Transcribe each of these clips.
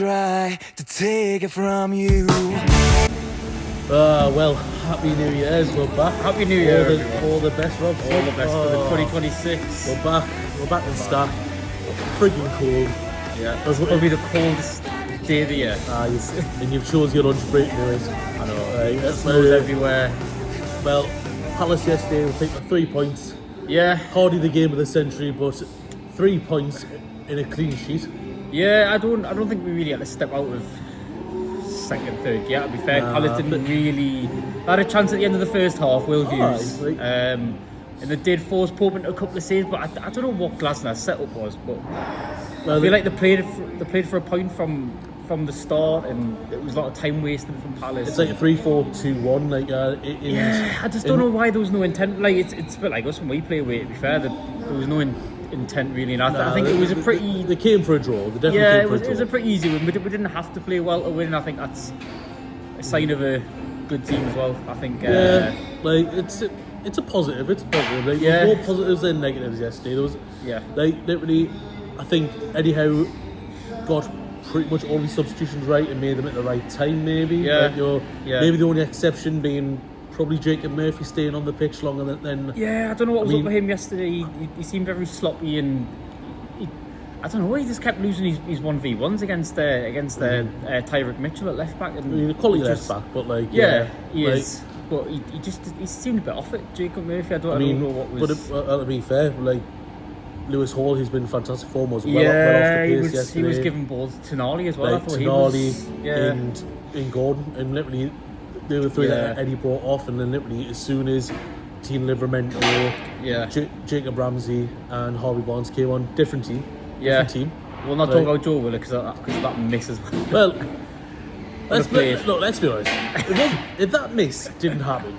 try to take it from you. Well, Happy New Year's, we're back. Happy New Year, All the best, Rob. All the best for the 2026. We're back in Stack. Freaking cold. Yeah, it'll be the coldest day of the year. And you've chose your lunch break, boys. I know, Right, snows everywhere. Well, Palace yesterday, we picked up 3 points. Yeah, Hardly the game of the century, but 3 points in a clean sheet. yeah. I don't think we really had to step out of second, third. Yeah, to be fair, Palace didn't really. They had a chance at the end of the first half. Will Hughes, Right. and they did force Pope into a couple of saves, but I don't know what Glasner's setup was. But Well, I feel like they played for a point from the start, and it was a lot of time wasted from Palace. It's like a 3-4-2-1. Yeah, I just don't know why there was no intent. Like it's a bit like us when we play away. To be fair, there was no intent really, and I think it was a pretty. They came for a draw. They definitely Yeah, came for a draw. it was a pretty easy win. We didn't have to play well to win, and I think that's a sign of a good team as well. I think. Like it's a positive. It's a positive. Like, Yeah. there was more positives than negatives yesterday. There was like literally, I think Eddie Howe got pretty much all these substitutions right and made them at the right time. Maybe. Yeah. Like, Yeah. Maybe the only exception being probably Jacob Murphy staying on the pitch longer than. Yeah, I don't know what was up with him yesterday. He seemed very sloppy and. I don't know. He just kept losing his 1v1s against Tyrick Mitchell at left back. And I mean, a quality he left just- back, but like he like, is. But he seemed a bit off it. Jacob Murphy. I don't know what was. But to be fair, like Lewis Hall, he's been in fantastic form, was well off Yeah, the he pace was yesterday. giving balls to Tonali as well. Like I thought Tonali he was. Yeah. and Gordon, and literally they were 3 that Yeah. Eddie brought off, and then literally as soon as Team Livramento, Yeah. Jacob Ramsey and Harvey Barnes came on, different team. We'll not talk about Joe Willock because of that miss as well. Well, let's be honest. If that miss didn't happen,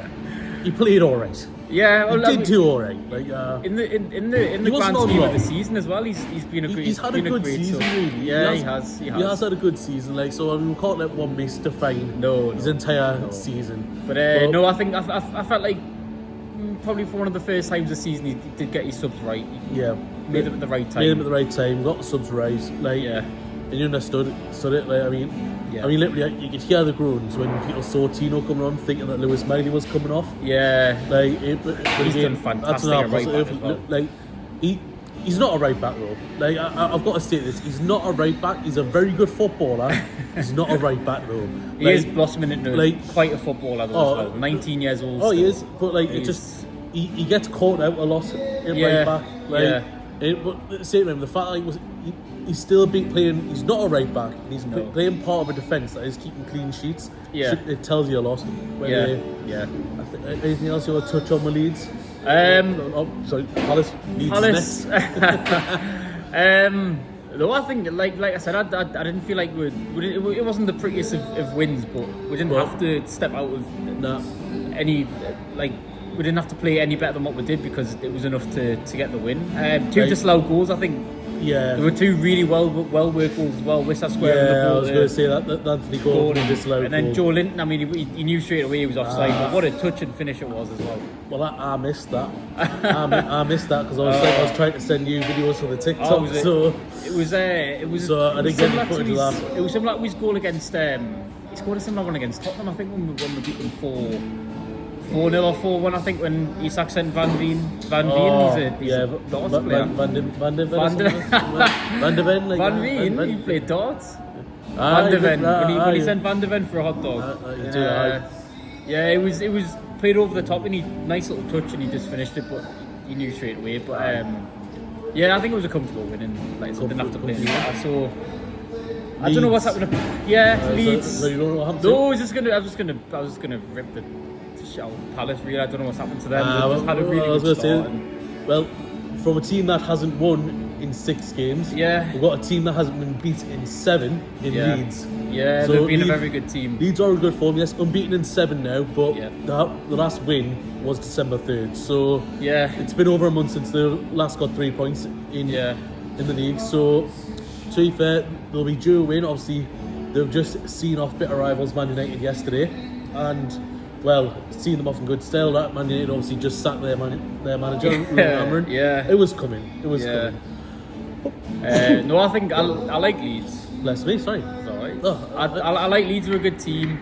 he played all right. Yeah, well, He did do all right. Like in the He grand wasn't on scheme of wrong. the season as well. He's been a great. he's had a good season, really. Yeah, he has. He has had a good season. Like so, I mean, we can't let one miss define his entire season. But no, I think I felt like probably for one of the first times this season he did get his subs right. He made them at the right time. Made them at the right time. Got the subs right. Like and you understood it. Like I mean, literally, you could hear the groans when people saw Tino coming on, thinking that Lewis Miley was coming off. Yeah, like he's done fantastic at right back as well. Like he's not a right back though. Like I've got to state this: he's not a right back. He's a very good footballer. He's not a right back though. He is blossoming into quite a footballer though. As well. 19 years old. Oh, he is. But like it just he gets caught out a lot at right back. Like, but at the same time, the fact that he's still playing. He's not a right back. He's playing part of a defence that is keeping clean sheets. Yeah, it tells you a lot. Anything else you want to touch on with Leeds? Sorry, Palace. Leeds. No, I think like I said, I didn't feel like it wasn't the prettiest of wins, but we didn't have to step out of any we didn't have to play any better than what we did because it was enough to get the win. 2 disallowed goals, I think. Yeah, there were 2 really well worked goals as well. Wissa square. Yeah, I was going to say that Anthony Gordon disallowed. And then Joe Linton. I mean, he knew straight away he was offside. But what a touch and finish it was as well. Well, I missed that. I missed that because I was trying to send you videos for the TikTok. It was. So I didn't get any footage of that. It was similar to his goal against. He scored a similar one against Tottenham. I think when we beat them 4-0 or 4-1, I think, when Isak sent Van Veen. He's a darts player. Van de Ven. Van Veen, he played darts. Van de Ven, when he sent Van de Ven for a hot dog. It was played over the top, and he nice little touch, and he just finished it, but he knew straight away. But I think it was a comfortable win, and like so didn't have to play any better. So I don't know what's happening. Leeds. So you don't know what happened? No, I was just gonna rip the shout Palace. Really, I don't know what's happened to them. They just had a really good start. Well, from a team that hasn't won in 6 games, we've got a team that hasn't been beat in 7 in Leeds. Yeah, so they've been a very good team. Leeds are in good form, yes, unbeaten in 7 now, but the last win was December 3rd. So it's been over a month since they last got 3 points in the league. So to be fair, they'll be due a win. Obviously, they've just seen off bitter rivals Man United yesterday, and seen them off in good style. That Man United obviously just sacked their manager, Cameron. It was coming. It was coming. No, I think I like Leeds. Bless me, sorry. It's all I like Leeds are a good team.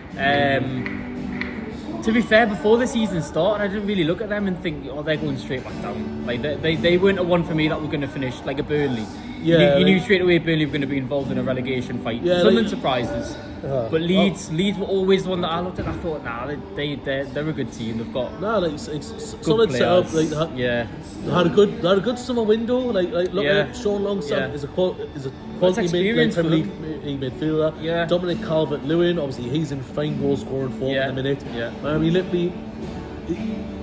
To be fair, before the season started, I didn't really look at them and think, oh, they're going straight back down. Like they weren't a one for me that were going to finish like a Burnley. Yeah, you knew straight away Burnley were going to be involved in a relegation fight. Yeah, Some surprises. But Leeds were always the one that I looked at and I thought, they're a good team. They've got it's solid setup. Like they had a good summer window. Like look at Sean Longstaff is a quality Premier League midfielder. Yeah. Dominic Calvert-Lewin, obviously he's in fine goal scoring form in a minute. Yeah. I mean, literally,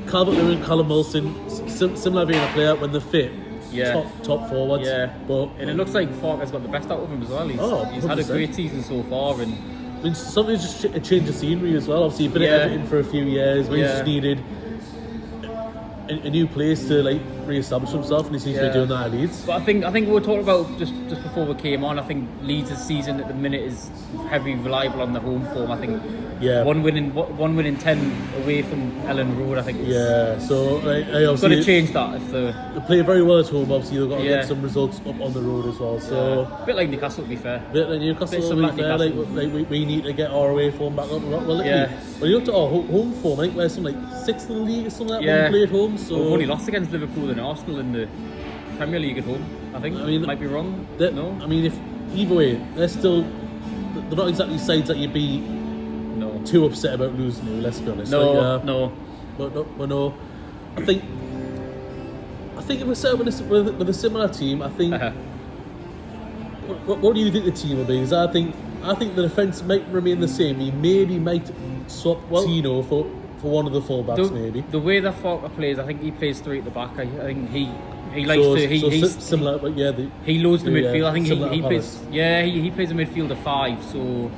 Calvert-Lewin, Callum Wilson, similar being a player when they're fit. Top forwards. Yeah, and it looks like Falk has got the best out of him as well. He's had a great season so far, and I mean, something's just a change of scenery as well. Obviously, you've been at Everton for a few years, where he just needed a new place to like re-establish himself, and he seems to be doing that at Leeds. But I think we were talking about just before we came on. I think Leeds' season at the minute is heavily reliable on the home form. I think one win in 10 away from Ellen Road. I think. So obviously got to change that if they play very well at home. Obviously, they've got to get some results up on the road as well. So a bit like Newcastle, to be fair. We need to get our away form back up. Well, when you looked at our home form, I think we're something like 6th in the league or something like that. When we play at home. So we've only lost against Liverpool and Arsenal in the Premier League at home. I think. I mean, might be wrong. No. I mean, if either way, they're not exactly sides that you'd be too upset about losing to. Let's be honest. No. But no. I think if we're set up with a similar team, I think. What do you think the team will be? Because I think the defence might remain the same. He maybe might swap Tino for one of the fullbacks, maybe. The way that Falk plays, I think he plays 3 at the back. I think he likes to. Similar, but he loads the midfield. I think he plays. He plays a midfielder 5. So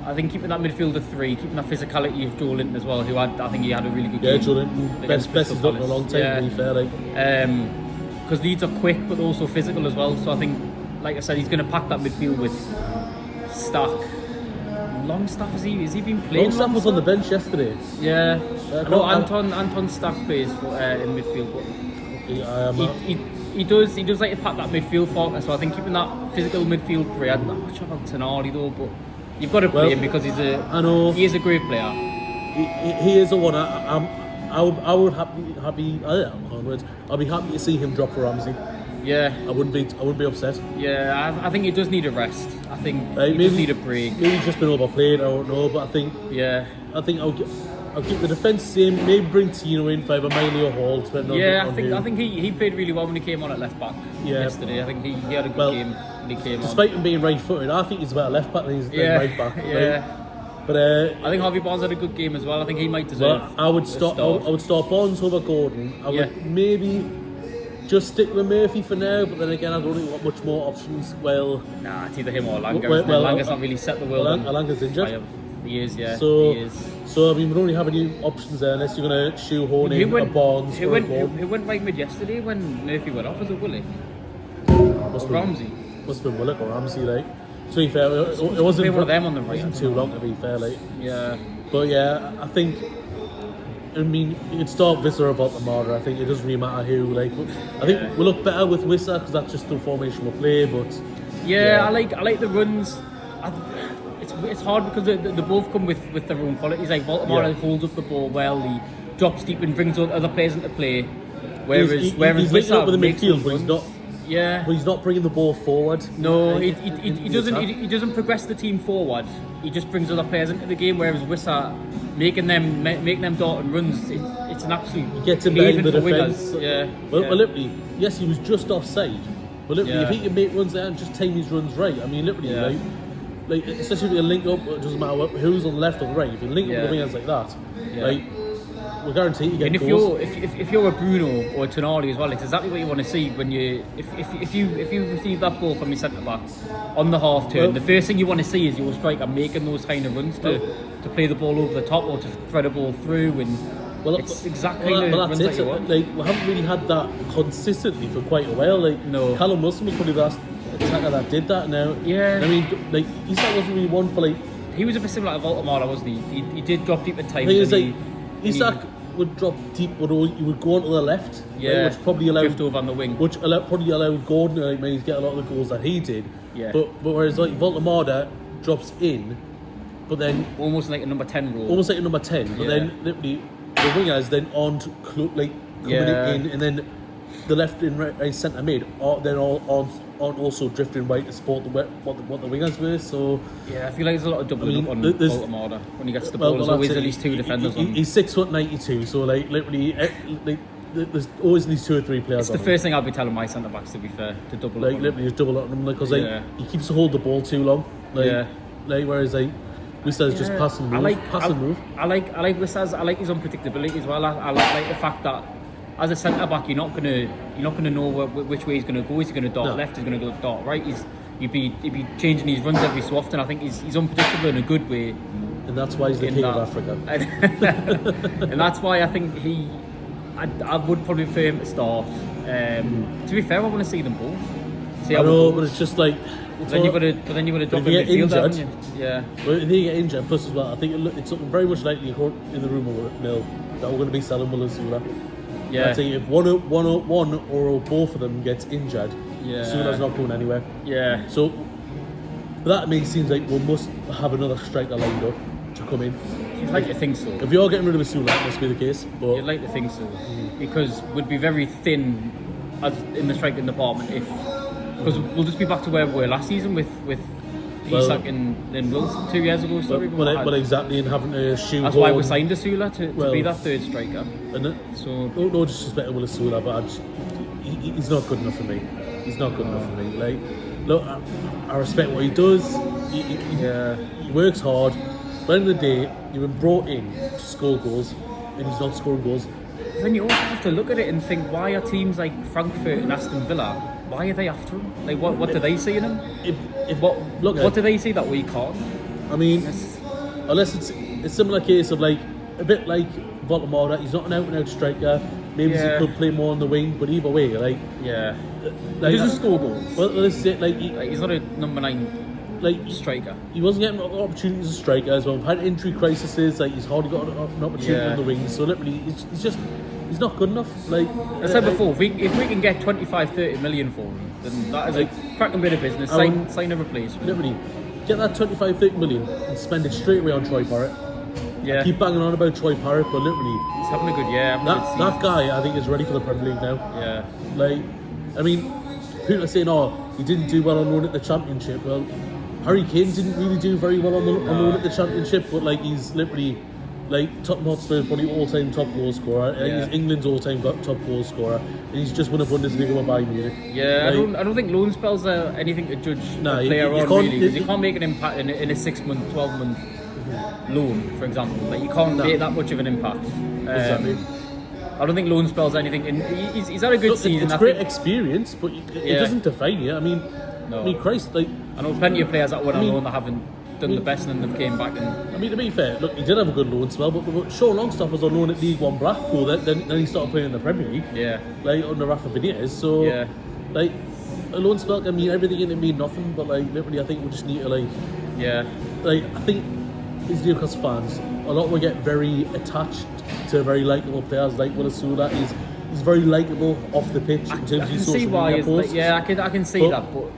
I think keeping that midfielder 3, keeping that physicality of Joe Linton as well, who I think he had a really good game. Yeah, Joe Linton, best he's done in a long time. To be fair, because Leeds are quick but also physical as well. So I think, like I said, he's going to pack that midfield with Stack. Longstaff, has he been playing? Longstaff was on the bench yesterday. Yeah. No, Anton Stack plays in midfield. He does like to pack that midfield for us. So I think keeping that physical midfield 3. I'm not much about Tonali though, but you've got to play him because he is a great player. He is the one. I'll be happy to see him drop for Ramsey. Yeah, I wouldn't be upset. Yeah, I think he does need a rest. I think he does need a break. Maybe he's just been overplayed. I don't know, but I think I'll keep the defence same. Maybe bring Tino in for either Miley or Hall. I think he played really well when he came on at left back yesterday. I think he had a good game when he came on. Despite him being right-footed, I think he's a better left back than he's right back. But I think Harvey Barnes had a good game as well. I think he might deserve. I would start Barnes over Gordon. I would maybe just stick with Murphy for now, but then again, I don't think want much more options. Nah, it's either him or Langer. Langer's not really set the world. Langer's injured. He is, yeah. So, he is. So I mean, we don't really have any options there unless you're going to shoehorn in a Barnes or a Gordon. Who went right mid yesterday when Murphy went off? Was it Willock? Ramsey? Must have been Willock or Ramsey, like. To be fair, it wasn't one of them on the right. It wasn't too long, to be fair, like. Yeah. But yeah, I think. I mean, you can start Visser or Baltamara. I think it doesn't really matter who. Like, I think we look better with Visser because that's just the formation we'll play. But I like the runs. It's hard because they both come with their own qualities. Like Baltamara holds up the ball well. He drops deep and brings other players into play. Whereas he's linking up with the midfield, but he's not. Yeah, but he's not bringing the ball forward. No, he doesn't. He doesn't progress the team forward. He just brings other players into the game. Whereas Wissa, making them dart and runs, it's an absolute. He gets him behind the defence. Yeah. Well, literally, yes, he was just offside. But literally, if he can make runs there and just time his runs right, I mean, literally, like especially if you link up, it doesn't matter who's on the left or the right. If you link up with the wingers like that, like. We're guaranteed you get goals. If you're a Bruno or a Tonali as well, it's exactly what you want to see when if you receive that ball from your centre back on the half turn. The first thing you want to see is your striker making those kind of runs to play the ball over the top or to thread a ball through. And it's exactly the runs that you want. Like, we haven't really had that consistently for quite a while. Like Callum Wilson was probably the last attacker that did that. Now, I mean, like Isak wasn't really one for like. He was a bit similar to Baltamara, wasn't he? He did drop deep at times. Isak would drop deep, but he would go onto the left, which probably allowed over on the wing, which probably allowed Gordon to maybe get a lot of the goals that he did. But whereas like Baltamara, drops in, but then almost like a number 10 role. Almost like a number 10, but then literally the wingers then aren't coming in, and then the left and right centre mid aren't also drifting right to support what the wingers were. So yeah, I feel like there's a lot of doubling up on Baltimore when he gets the ball. There's always at least 2 defenders on. He's 6'92", so like literally there's always these 2 or 3 players. It's the first thing I'll be telling my centre backs, to be fair, to double like up. Literally just double up on him, because he keeps to hold the ball too long. Whereas Wissa's just pass and move. I like Wissa's. I like his unpredictability as well. I like the fact that as a centre back, you're not gonna know which way he's gonna go. Is he gonna dart left? Is he gonna go dart right? He'd be changing his runs every so often. I think he's unpredictable in a good way. And that's why he's the king of Africa. And that's why I think I would probably prefer him to start. To be fair, I want to see them both. I know, but it's just like. But then you've got to drop in midfield, haven't you? Yeah. Well, if you get injured, plus as well, I think it's very much likely in the rumour mill that we're going to be selling Muller Sula. Yeah. I'd say if one or both of them gets injured, Sula's not going anywhere. Yeah. So that makes it seems like we must have another striker lined up to come in. You'd like to think so. If you're getting rid of Sula, that must be the case. But you'd like to think so, because we'd be very thin in the striking department because we'll just be back to where we were last season with Isak and Wilson 2 years ago. But exactly, and having to shoot. That's why we signed Sula to be that third striker. So no disrespect to Will Sula, but he's not good enough for me. He's not good enough for me. Like, look, I respect what he does. He works hard. But at the end of the day, you've been brought in to score goals, and he's not scoring goals. Then you also have to look at it and think, why are teams like Frankfurt and Aston Villa, why are they after him? Like, what do they see in him? What do they see that we can't? I mean, unless it's a similar case of like a bit like Baltimore, that he's not an out-and-out striker. Maybe he could play more on the wing, but either way, like he doesn't score goals. Well, let's say he's not a number 9 striker. He wasn't getting opportunities as a striker as well. We've had injury crises. Like, he's hardly got an opportunity on the wing. So literally, he's not good enough. Like I said before, if we can get 25-30 million for him, then that is a cracking bit of business. Sign a replacement. Literally, get that 25-30 million and spend it straight away on Troy Parrott. Yeah. I keep banging on about Troy Parrott, but literally, he's having a good year. That guy, I think, is ready for the Premier League now. Yeah. Like, I mean, people are saying, he didn't do well on loan at the Championship. Well, Harry Kane didn't really do very well on loan at the Championship, but like, he's literally like Tottenham Hotspur's probably all-time top goal scorer. He's England's all-time top goal scorer, and he's just won a Bundesliga with Bayern Munich. Yeah, like, I don't think loan spells are anything to judge a player on, really, because you can't make an impact in a 6-month, 12-month loan, for example. Like, you can't make that much of an impact. Exactly. I don't think loan spells anything. And he's had a good season. It's great experience, but it doesn't define you. I mean, Christ, like, I know plenty of players that went on loan that haven't done the best, and then they've came back. And I mean, to be fair, look, he did have a good loan spell, but Sean Longstaff was on loan at League One Blackpool. Then he started playing in the Premier League. Yeah. Like under Rafa Benitez. So like, a loan spell can mean everything and it mean nothing. But like, literally, I think we just need to like I think as Newcastle fans, a lot will get very attached to very likeable players like Will Sula. He's very likeable off the pitch in terms of his social media posts. I can see that, but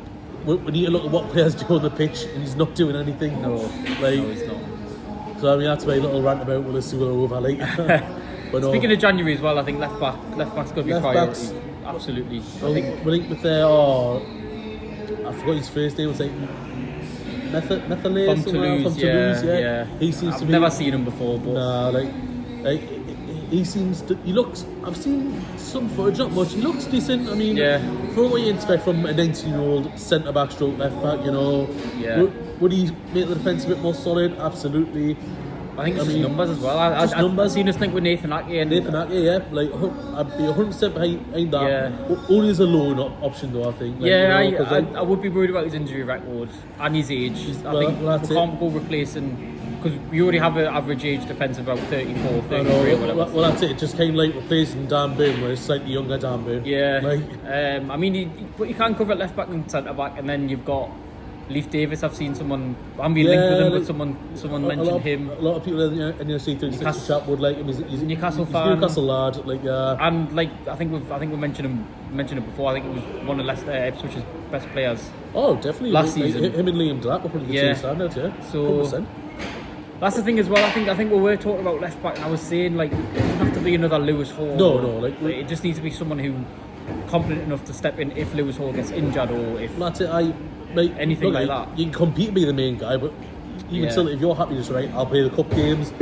we need to look at what players do on the pitch, and he's not doing anything. No, he's not. So I mean, that's my little rant about Will Sula over. Like, but speaking of January as well, I think left back's got to be a priority. Absolutely. I think with their I forgot his first name. Was like Methylase from Toulouse. Yeah. He seems to be. Never seen him before, but like he seems to. He looks. I've seen some footage, not much. He looks decent. I mean, for what you expect from a 19-year-old centre back, stroke left back, you know. Yeah. Would he make the defence a bit more solid? Absolutely. I think it's just numbers as well. I've seen us think with Nathan Ake. Like, I'd be 100% behind that. Yeah. Only as a loan option though, I think. Like, I would be worried about his injury record and his age. I think we can't go replacing, because we already have an average age defence of about 34, 33 or whatever. Well, that's it. It just came like replacing Dan Burn, where it's slightly younger Dan Burn. Yeah. Like, I mean, but you can cover at left back and centre back, and then you've got Leaf Davis, I've seen someone. I'm being linked with him, but someone mentioned him. A lot of people in your C36 chat would like him. He's a Newcastle he's fan. Newcastle lad, and I think we mentioned it before. I think it was one of Leicester Ipswich's best players. Oh, definitely. Last season, him and Liam Delap were probably the two standouts. Yeah, so 100%. That's the thing as well. I think we were talking about left back, and I was saying like it doesn't have to be another Lewis Hall. No, it just needs to be someone who competent enough to step in if Lewis Hall gets injured or if that's it. Anything like that. You can compete and be the main guy, but even still, if you're happy, just right, I'll play the cup games.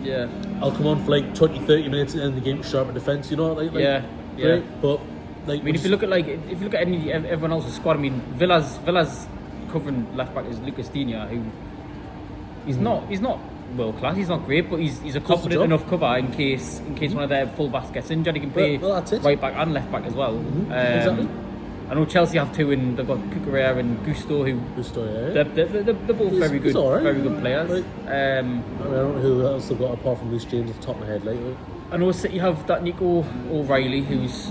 Yeah. I'll come on for like 20-30 minutes and end the game sharp defence. You know, yeah. But like, I mean, if you look at everyone else's squad, I mean, Villa's covering left back is Lucas Digne, who he's not world class. He's not great, but he's a competent enough cover in case one of their full backs gets injured. He can play right back and left back as well. Exactly. I know Chelsea have two, and they've got Cucurella and Gusto, they're both very good players. Like, I don't know who else they've got apart from Reece James off the top of my head. Like, I know City have that Nico O'Reilly, who's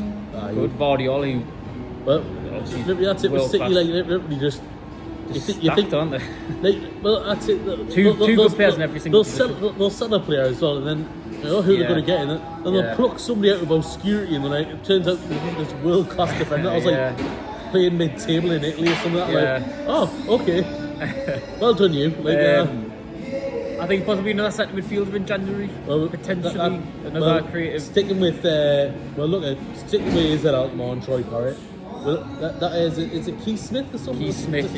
good. Vardiol, who obviously that's it. With City, like literally just you think, aren't they? Like, that's it. Two good players in every single they'll sell a player as well, and then you know who they're going to get in it. Then they'll pluck somebody out of obscurity, and then it turns out this world class defender. I was like playing mid-table in Italy or something like that. Like, oh, okay, well done you. Like, I think possibly another centre midfielder in January. Well, potentially another creative. Sticking with sticking with Izzy Altmore and Troy Parrott. Well, that is it Keith Smith or something? Keith Smith,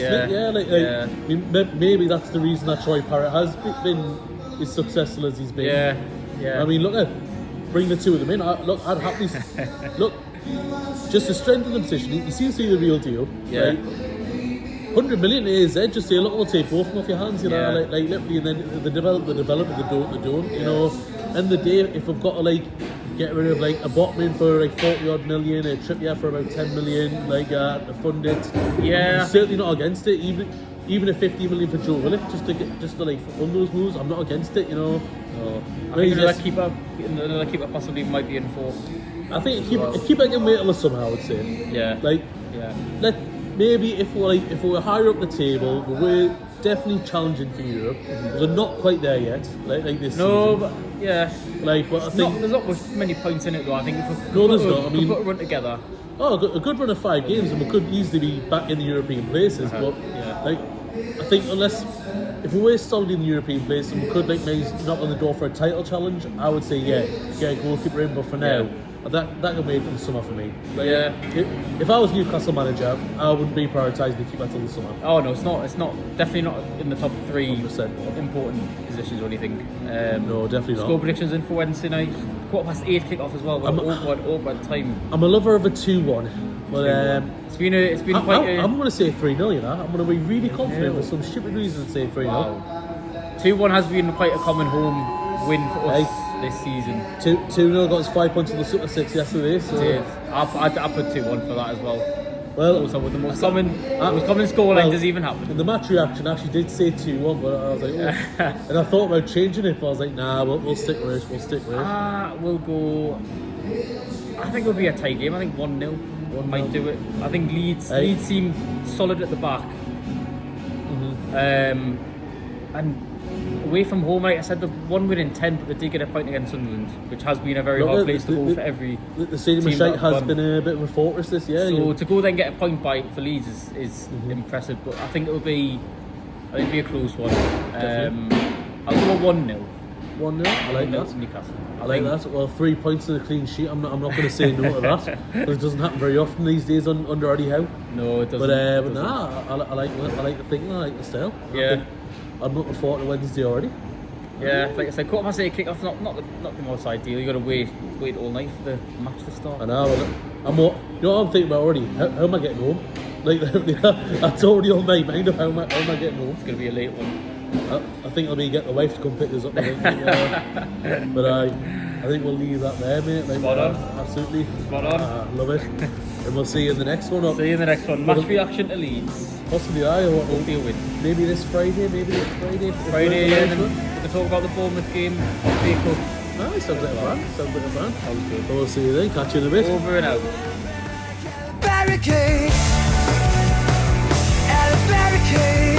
Maybe that's the reason that Troy Parrott has been as successful as he's been. I mean, bring the two of them in. I'd happily just to strengthen the position. He seems to be the real deal. Yeah. Right? 100 million is just say, look, we'll take both of them off your hands, you know, like literally, and then they develop, they don't, you know. End of the day, if we've got to get rid of a Botman for 40 odd million, a Trippier for about 10 million, to fund it. I'm certainly not against it. Even a 50 million for Joe Willock, just to fund those moves, I'm not against it, you know. I think another keeper possibly might be in for. I think a keeper can wait till the summer, I would say. Maybe if we're higher up the table, we're definitely challenging for Europe. We're not quite there yet, like this season. No, but but I think there's not many points in it though. I think if we put a run together. A good run of 5 games, and we could easily be back in the European places. But I think if we were solid in the European places, and we could maybe knock on the door for a title challenge, I would say get a goalkeeper in. But for now. That can wait for the summer for me. If I was Newcastle manager, I wouldn't be prioritising the keeper till the summer. Oh no, it's not. Definitely not in the top 3 important positions or anything. No, definitely not. Score predictions in for Wednesday night. 8:15 kick off as well. Awkward time. I'm a lover of a 2-1, but it's been quite. I'm going to say 3-0. You know, I'm going to be really confident for some stupid reason and say 3-0. Wow. 2-1 has been quite a common home win for us this season. 2-0 got us 5 points in the Super 6 yesterday. So I put 2-1 for that as well. Well, also with the most common scoreline does even happen. And the match reaction actually did say 2-1, but I was like, oh. And I thought about changing it, but I was like, nah, we'll stick with it. We'll go. I think it'll be a tight game. I think 1-0 might do it. I think Leeds seem solid at the back. And away from home, like I said, the 1 win in 10, but they did get a point against Sunderland, which has been a very hard place to go for every. The Stadium of Shite has been a bit of a fortress this year. So to go there and get a point for Leeds is impressive, but I think it'll be a close one. I'll go 1-0. 1-0. I like that. Newcastle. I like that. Well, 3 points and a clean sheet. I'm not going to say no to that. Because it doesn't happen very often these days under Eddie Howe. No, it doesn't. But nah, I like the thinking. I like the style. I'm looking forward to Wednesday already. Yeah, like I said, 8:15 kick-off, not the most ideal. You got to wait all night for the match to start. I know. You know what I'm thinking about already? How am I getting home? That's already on my mind of how am I getting home? It's going to be a late one. I think I'll be getting the wife to come pick us up. But I think we'll leave that there, mate. Spot on. Absolutely. Spot on. Love it. And we'll see you in the next one. See you in the next one. Match reaction to Leeds. Possibly or hopefully a win. Maybe this Friday, next Friday. And then we can talk about the Bournemouth game. Nice, sounds like a plan. Sounds good. So we'll see you then. Catch you in a bit. Over and out. Barricades. barricade.